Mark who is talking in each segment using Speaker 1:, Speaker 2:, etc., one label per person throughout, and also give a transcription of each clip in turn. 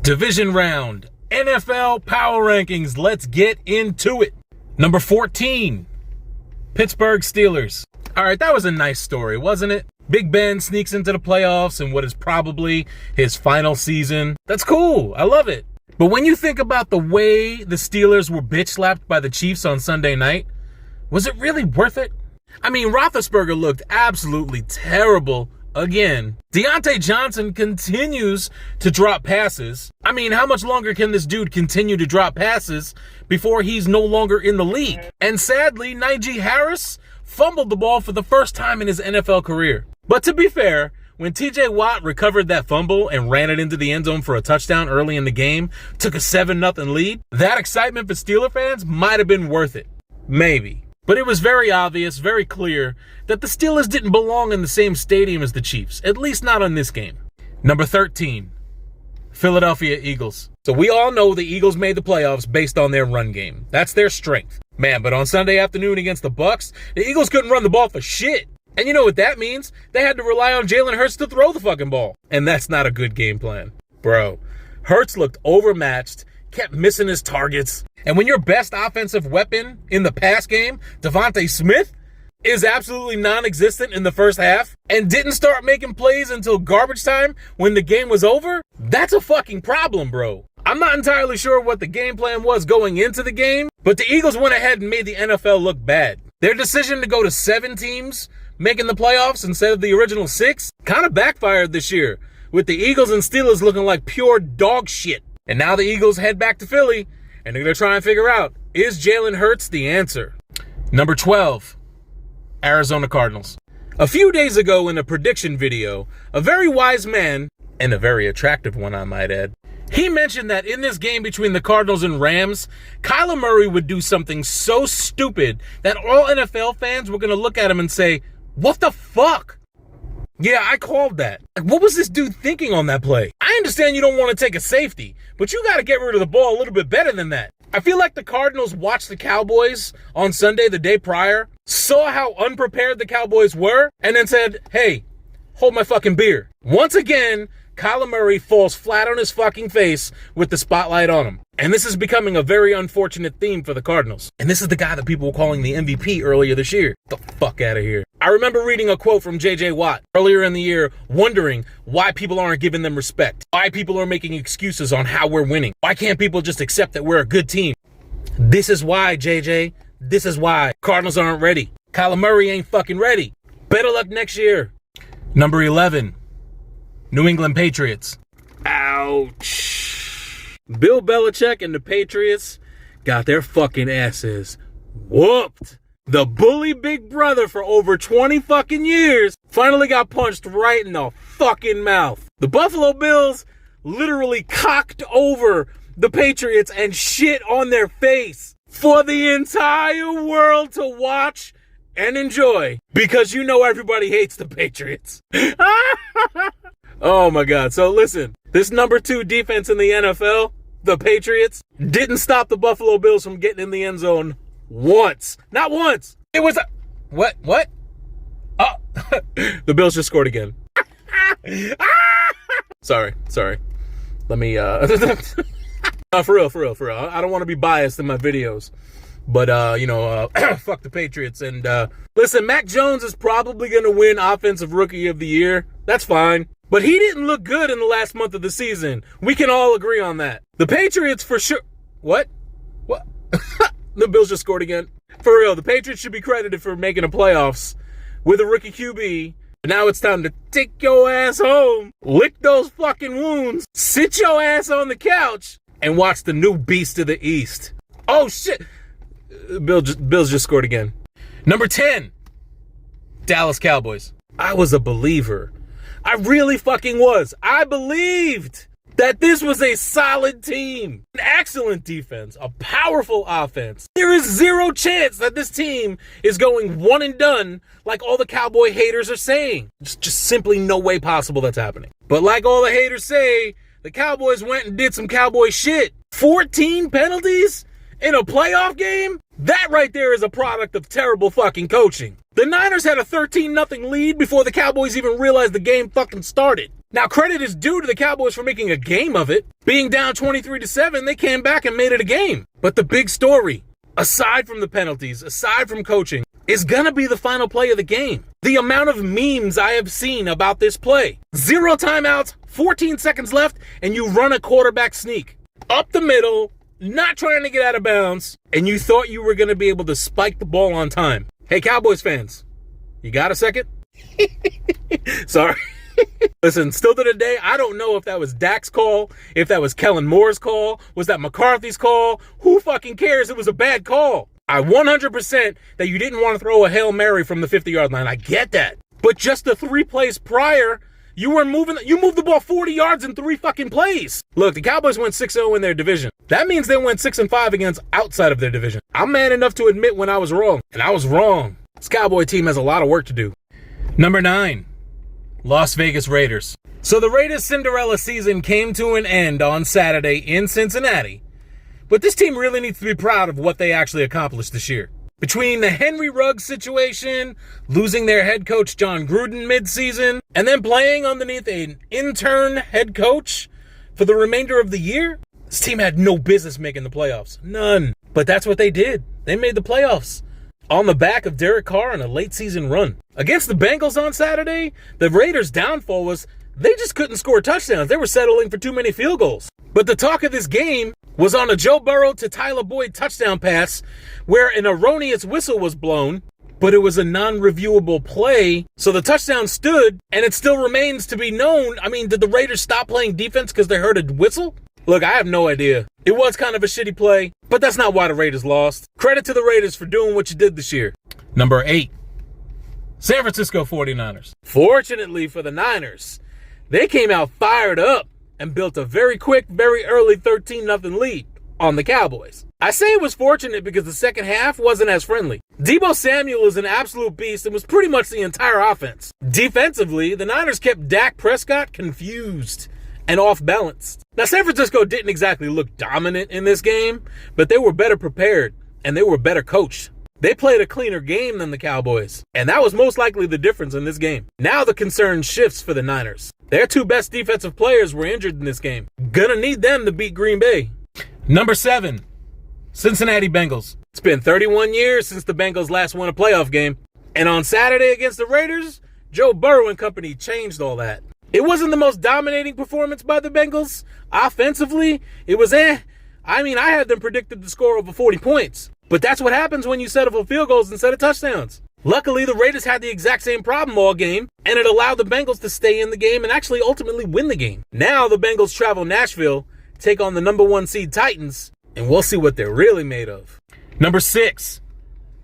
Speaker 1: Division round, NFL Power Rankings. Let's get into it. Number 14, Pittsburgh Steelers. All right, that was a nice story, wasn't it? Big Ben sneaks into the playoffs in what is probably his final season. That's cool. I love it. But when you think about the way the Steelers were bitch slapped by the Chiefs on Sunday night, was it really worth it? I mean, Roethlisberger looked absolutely terrible again. Deontay Johnson continues to drop passes. I mean, how much longer can this dude continue to drop passes before he's no longer in the league? And sadly, Najee Harris fumbled the ball for the first time in his NFL career. But to be fair, when TJ Watt recovered that fumble and ran it into the end zone for a touchdown early in the game, took a 7-0 lead, that excitement for Steeler fans might have been worth it. Maybe. But it was very obvious, very clear, that the Steelers didn't belong in the same stadium as the Chiefs, at least not on this game. Number 13, Philadelphia Eagles. So we all know the Eagles made the playoffs based on their run game. That's their strength. Man, but on Sunday afternoon against the Bucs, the Eagles couldn't run the ball for shit. And you know what that means? They had to rely on Jalen Hurts to throw the fucking ball. And that's not a good game plan. Bro, Hurts looked overmatched, kept missing his targets. And when your best offensive weapon in the pass game, Devontae Smith, is absolutely non-existent in the first half and didn't start making plays until garbage time when the game was over, that's a fucking problem, bro. I'm not entirely sure what the game plan was going into the game, but the Eagles went ahead and made the NFL look bad. Their decision to go to 7 teams making the playoffs instead of the original 6 kind of backfired this year, with the Eagles and Steelers looking like pure dog shit. And now the Eagles head back to Philly, and they're going to try and figure out, is Jalen Hurts the answer? Number 12, Arizona Cardinals. A few days ago in a prediction video, a very wise man, and a very attractive one I might add, he mentioned that in this game between the Cardinals and Rams, Kyler Murray would do something so stupid that all NFL fans were going to look at him and say, what the fuck? Yeah, I called that. Like, what was this dude thinking on that play? I understand you don't want to take a safety, but you got to get rid of the ball a little bit better than that. I feel like the Cardinals watched the Cowboys on Sunday, the day prior, saw how unprepared the Cowboys were, and then said, hey, hold my fucking beer. Once again, Kyler Murray falls flat on his fucking face with the spotlight on him. And this is becoming a very unfortunate theme for the Cardinals. And this is the guy that people were calling the MVP earlier this year. Get the fuck out of here. I remember reading a quote from J.J. Watt earlier in the year, wondering why people aren't giving them respect. Why people are making excuses on how we're winning. Why can't people just accept that we're a good team? This is why, JJ. This is why. Cardinals aren't ready. Kyler Murray ain't fucking ready. Better luck next year. Number 11, New England Patriots. Ouch. Bill Belichick and the Patriots got their fucking asses whooped. The bully big brother for over 20 fucking years finally got punched right in the fucking mouth. The Buffalo Bills literally cocked over the Patriots and shit on their face for the entire world to watch and enjoy, because you know everybody hates the Patriots. Oh my God. So listen, this number 2 defense in the NFL, the Patriots, didn't stop the Buffalo Bills from getting in the end zone once. Not once. It was a... What? Oh, the Bills just scored again. Sorry. Let me, for real. I don't want to be biased in my videos. But, fuck the Patriots. And, listen, Mac Jones is probably going to win Offensive Rookie of the Year. That's fine. But he didn't look good in the last month of the season. We can all agree on that. The Patriots for sure... What? The Bills just scored again. For real, the Patriots should be credited for making the playoffs with a rookie QB. But now it's time to take your ass home, lick those fucking wounds, sit your ass on the couch, and watch the new beast of the East. Oh, shit. Bills just scored again. Number 10, Dallas Cowboys. I was a believer. I really fucking was. I believed that this was a solid team, an excellent defense, a powerful offense. There is zero chance that this team is going one and done like all the Cowboy haters are saying. Just simply no way possible that's happening. But like all the haters say, the Cowboys went and did some Cowboy shit. 14 penalties in a playoff game? That right there is a product of terrible fucking coaching. The Niners had a 13-0 lead before the Cowboys even realized the game fucking started. Now, credit is due to the Cowboys for making a game of it. Being down 23-7, they came back and made it a game. But the big story, aside from the penalties, aside from coaching, is gonna be the final play of the game. The amount of memes I have seen about this play. 0 timeouts, 14 seconds left, and you run a quarterback sneak. Up the middle, not trying to get out of bounds, and you thought you were gonna be able to spike the ball on time. Hey, Cowboys fans, you got a second? Sorry. Listen, still to the day, I don't know if that was Dak's call, if that was Kellen Moore's call, was that McCarthy's call? Who fucking cares? It was a bad call. I 100% that you didn't want to throw a Hail Mary from the 50-yard line. I get that. But just the 3 plays prior, you moved the ball 40 yards in 3 fucking plays. Look, the Cowboys went 6-0 in their division. That means they went 6-5 against outside of their division. I'm man enough to admit when I was wrong, and I was wrong. This Cowboy team has a lot of work to do. Number 9, Las Vegas Raiders. So the Raiders' Cinderella season came to an end on Saturday in Cincinnati. But this team really needs to be proud of what they actually accomplished this year. Between the Henry Ruggs situation, losing their head coach John Gruden midseason, and then playing underneath an intern head coach for the remainder of the year, this team had no business making the playoffs. None. But that's what they did. They made the playoffs on the back of Derek Carr in a late season run. Against the Bengals on Saturday, the Raiders' downfall was they just couldn't score touchdowns. They were settling for too many field goals. But the talk of this game was on a Joe Burrow to Tyler Boyd touchdown pass where an erroneous whistle was blown, but it was a non-reviewable play. So the touchdown stood, and it still remains to be known. I mean, did the Raiders stop playing defense because they heard a whistle? Look, I have no idea. It was kind of a shitty play, but that's not why the Raiders lost. Credit to the Raiders for doing what you did this year. Number 8, San Francisco 49ers. Fortunately for the Niners, they came out fired up and built a very quick, very early 13-0 lead on the Cowboys. I say it was fortunate because the second half wasn't as friendly. Deebo Samuel is an absolute beast and was pretty much the entire offense. Defensively, the Niners kept Dak Prescott confused and off-balanced. Now, San Francisco didn't exactly look dominant in this game, but they were better prepared and they were better coached. They played a cleaner game than the Cowboys, and that was most likely the difference in this game. Now the concern shifts for the Niners. Their 2 best defensive players were injured in this game. Gonna need them to beat Green Bay. Number 7, Cincinnati Bengals. It's been 31 years since the Bengals last won a playoff game, and on Saturday against the Raiders, Joe Burrow and company changed all that. It wasn't the most dominating performance by the Bengals. Offensively, it was I had them predicted the score over 40 points. But that's what happens when you settle for field goals instead of touchdowns. Luckily, the Raiders had the exact same problem all game, and it allowed the Bengals to stay in the game and actually ultimately win the game. Now the Bengals travel Nashville, take on the number 1 seed Titans, and we'll see what they're really made of. Number 6,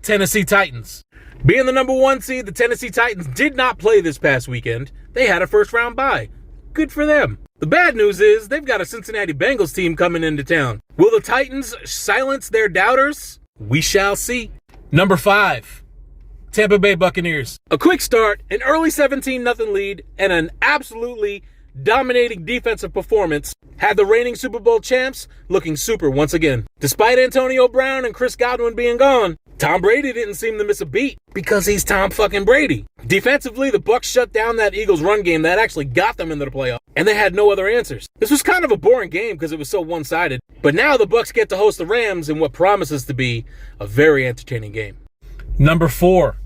Speaker 1: Tennessee Titans. Being the number 1 seed, the Tennessee Titans did not play this past weekend. They had a first-round bye. Good for them. The bad news is they've got a Cincinnati Bengals team coming into town. Will the Titans silence their doubters? We shall see. Number 5, Tampa Bay Buccaneers. A quick start, an early 17-0 lead, and an absolutely dominating defensive performance had the reigning Super Bowl champs looking super once again. Despite Antonio Brown and Chris Godwin being gone, Tom Brady didn't seem to miss a beat because he's Tom fucking Brady. Defensively, the Bucs shut down that Eagles run game that actually got them into the playoffs, and they had no other answers. This was kind of a boring game because it was so one-sided, but now the Bucs get to host the Rams in what promises to be a very entertaining game. Number 4,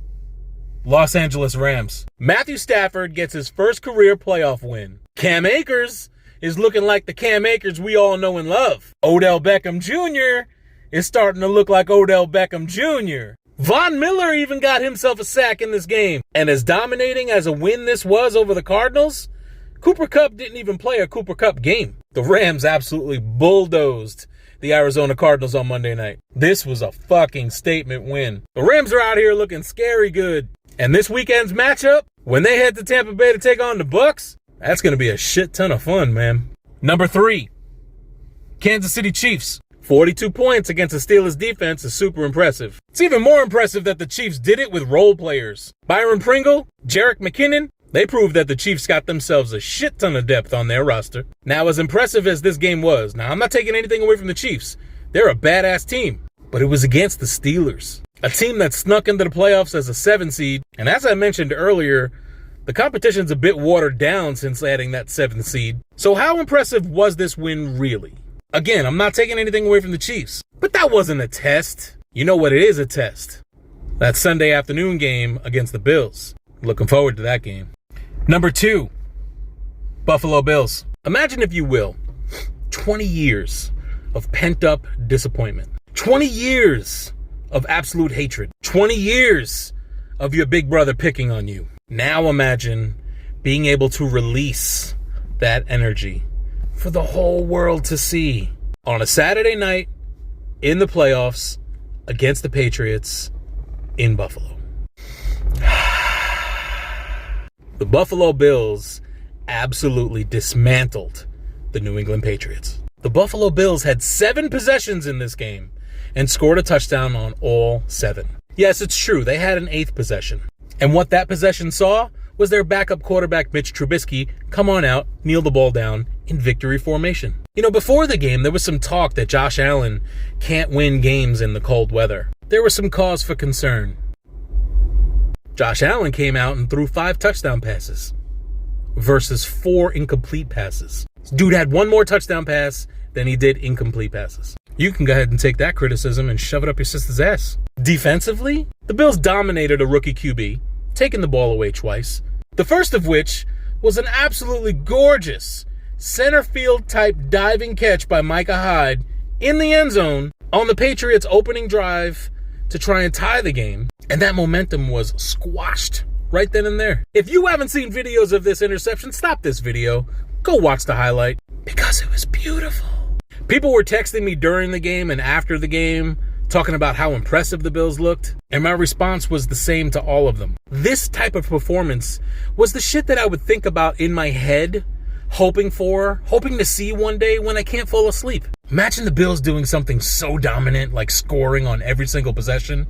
Speaker 1: Los Angeles Rams. Matthew Stafford gets his first career playoff win. Cam Akers is looking like the Cam Akers we all know and love. Odell Beckham Jr. is starting to look like Odell Beckham Jr. Von Miller even got himself a sack in this game. And as dominating as a win this was over the Cardinals, Cooper Kupp didn't even play a Cooper Kupp game. The Rams absolutely bulldozed the Arizona Cardinals on Monday night. This was a fucking statement win. The Rams are out here looking scary good. And this weekend's matchup, when they head to Tampa Bay to take on the Bucs, that's going to be a shit ton of fun, man. Number 3, Kansas City Chiefs. 42 points against the Steelers defense is super impressive. It's even more impressive that the Chiefs did it with role players. Byron Pringle, Jerick McKinnon, they proved that the Chiefs got themselves a shit ton of depth on their roster. Now, as impressive as this game was, now I'm not taking anything away from the Chiefs. They're a badass team, but it was against the Steelers, a team that snuck into the playoffs as a 7 seed. And as I mentioned earlier, The competition's a bit watered down since adding that 7th seed. So how impressive was this win really? Again, I'm not taking anything away from the Chiefs, but that wasn't a test. You know what it is a test? That Sunday afternoon game against the Bills. Looking forward to that game. Number 2, Buffalo Bills. Imagine, if you will, 20 years of pent-up disappointment. 20 years of absolute hatred. 20 years of your big brother picking on you. Now imagine being able to release that energy for the whole world to see on a Saturday night in the playoffs against the Patriots in Buffalo. The Buffalo Bills absolutely dismantled the New England Patriots. The Buffalo Bills had 7 possessions in this game and scored a touchdown on all 7. Yes, it's true, they had an 8th possession. And what that possession saw was their backup quarterback Mitch Trubisky come on out, kneel the ball down in victory formation. You know, before the game, there was some talk that Josh Allen can't win games in the cold weather. There was some cause for concern. Josh Allen came out and threw 5 touchdown passes versus 4 incomplete passes. This dude had 1 more touchdown pass than he did incomplete passes. You can go ahead and take that criticism and shove it up your sister's ass. Defensively, the Bills dominated a rookie QB, taking the ball away twice. The first of which was an absolutely gorgeous center field type diving catch by Micah Hyde in the end zone on the Patriots' opening drive to try and tie the game. And that momentum was squashed right then and there. If you haven't seen videos of this interception, stop this video. Go watch the highlight because it was beautiful. People were texting me during the game and after the game, talking about how impressive the Bills looked, and my response was the same to all of them. This type of performance was the shit that I would think about in my head, hoping to see one day when I can't fall asleep. Imagine the Bills doing something so dominant, like scoring on every single possession.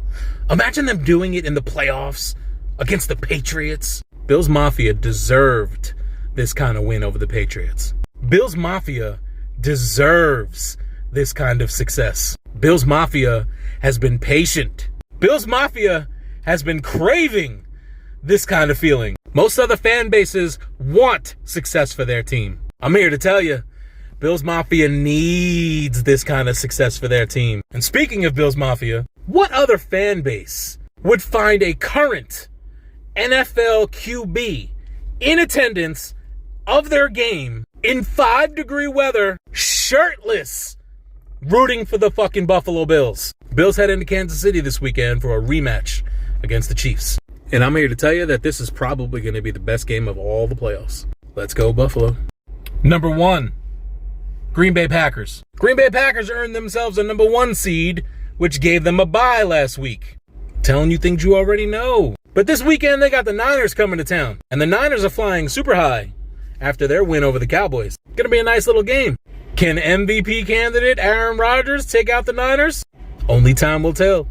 Speaker 1: Imagine them doing it in the playoffs against the Patriots. Bills Mafia deserved this kind of win over the Patriots. Bills Mafia deserves this kind of success. Bills Mafia has been patient. Bills Mafia has been craving this kind of feeling. Most other fan bases want success for their team. I'm here to tell you, Bills Mafia needs this kind of success for their team. And speaking of Bills Mafia, what other fan base would find a current NFL QB in attendance of their game in 5-degree weather, shirtless, rooting for the fucking Buffalo Bills? Bills head into Kansas City this weekend for a rematch against the Chiefs. And I'm here to tell you that this is probably going to be the best game of all the playoffs. Let's go, Buffalo. Number 1, Green Bay Packers. Green Bay Packers earned themselves a number 1 seed, which gave them a bye last week. Telling you things you already know. But this weekend, they got the Niners coming to town. And the Niners are flying super high after their win over the Cowboys. Gonna be a nice little game. Can MVP candidate Aaron Rodgers take out the Niners? Only time will tell.